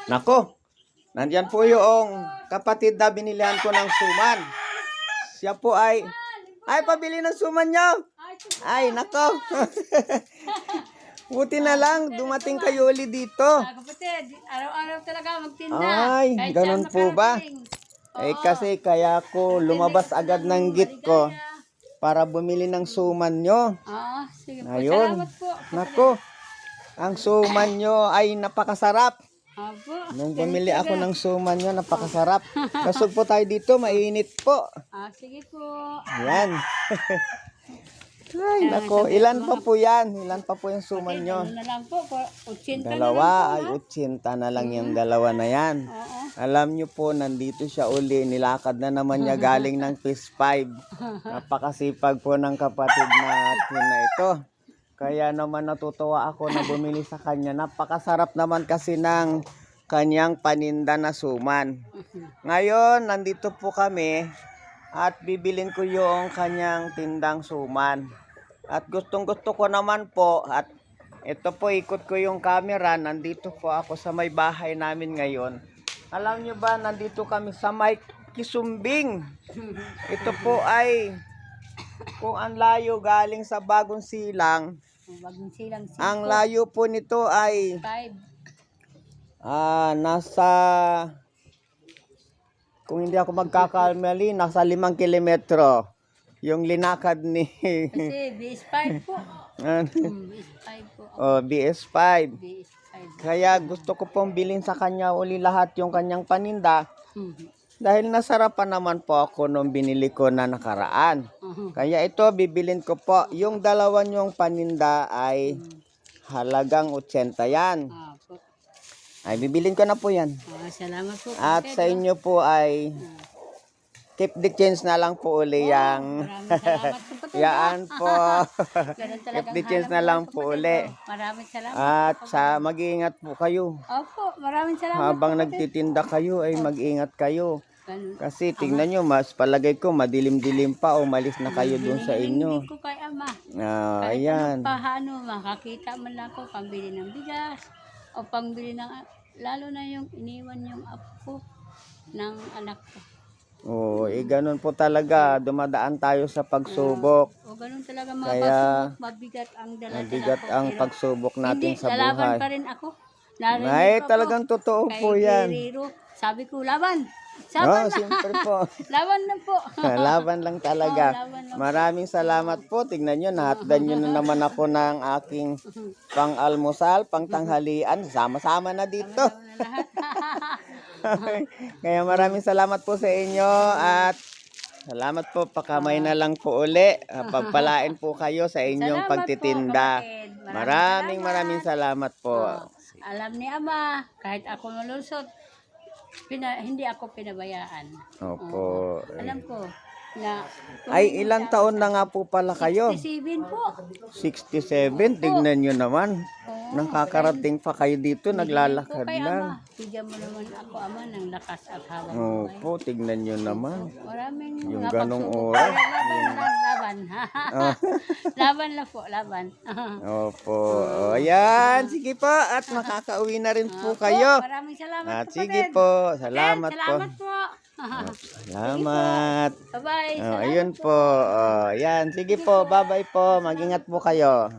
Nako, nandyan po yung kapatid na binilihan ko ng suman. Siya po ay pabili ng suman nyo. Ay, nako. Buti na lang, dumating kayo uli dito. Kapatid, araw-araw talaga magtinda. Ay, Kahit ganun saan po ba? makarating. Kasi kaya ko lumabas agad ng git ko para bumili ng suman nyo. Sige po. Ayun. Salamat po. Nako, ang suman nyo ay napakasarap. Apo. Nung bumili ako ng suman nyo, napakasarap. Kasog po tayo dito, mainit po. Sige po. Ayan. Ay, nako, ilan pa po yan? Ilan pa po yung suman nyo? Ano na lang po, 80 na lang Dalawa, po. ay 80 na lang yung dalawa na yan. Oo. Alam nyo po, nandito siya uli. Nilakad na naman niya galing ng Fish 5. Napakasipag po ng kapatid natin na ito. Kaya naman natutuwa ako na bumili sa kanya. Napakasarap naman kasi ng kanyang paninda na suman. Ngayon, nandito po kami at bibilin ko yung kanyang tindang suman. At gustong gusto ko naman po, at ito po ikot ko yung camera, nandito po ako sa may bahay namin ngayon. Alam nyo ba, nandito kami sa may Kisumbing. Ito po ay, kung ang layo galing sa Bagong Silang, Bagong Silang 5. ang layo po nito ay 5. nasa, kung hindi ako magkakamali, nasa 5 kilometro. Yung linakad ni Kasi BS5 po. BS5 po. BS5. BS5. Kaya gusto ko pong bilhin sa kanya uli lahat yung kanyang paninda. Dahil nasarapan naman po ako nung binili ko na nakaraan. Kaya ito, bibilin ko po. Yung dalawa niyong paninda ay halagang 80 yan. Po. Ay, bibilin ko na po yan. Salamat po. At sa inyo po ay keep the change na lang po uli yang Maraming salamat po. yaan po. Ganun Keep talagang the change na hanap lang buhay, po kapatid, uli. Maraming salamat. At mag-iingat po kayo. Opo, maraming salamat. Habang kapatid. nagtitinda kayo ay mag-ingat kayo. Ganun. Kasi tingnan nyo, mas palagay ko madilim-dilim pa, umalis na kayo dun sa inyo. Hindi ko kay ama. Ayan. Paano, makakita man lang ako pambili ng bigas o pambili ng, lalo na yung iniwan yung apo ng anak ko. Oo, ganun po talaga. Dumadaan tayo sa pagsubok. O ganun talaga mga Kaya, pagsubok, mabigat ang dala-dala Mabigat ko. ang Pero pagsubok natin hindi, sa lalaban buhay. pa rin ako. Narinig Ay, ko talagang totoo kay po yan. Guerrero. Sabi ko, laban. Oh, Saban na. siyempre po. Laban na po. Laban lang talaga. Laban lang. Maraming salamat po. Tignan nyo, nahatdan nyo na naman ako ng aking pang-almusal, pang-tanghalian. Sama-sama na dito. Lahat. Kaya maraming salamat po sa inyo at salamat po. Pakamay na lang po uli. Pagpalain po kayo sa inyong Salamat po, pagtitinda. kapatid. Maraming salamat po. Alam ni Ama, kahit ako nalusot, hindi ako pinabayaan. Opo. Alam ko na Ay, ilang taon na nga po pala kayo? 67 po. 67, tignan nyo naman. Nakakarating pa kayo dito, naglalakad Kay lang. Ama, bigyan mo naman ako, Ama, ng lakas at habang buhay. Opo, tignan nyo naman. Maraming Yung mga ganong pagsubok. oras. Laban. Laban lang po, laban. Opo, ayan, sige po, at makakauwi na rin po kayo. Maraming salamat, At kapatid. sige po, salamat po. Salamat po. Salamat. Bye-bye. Ayun po, ayan, sige po, bye-bye po, mag-ingat po kayo.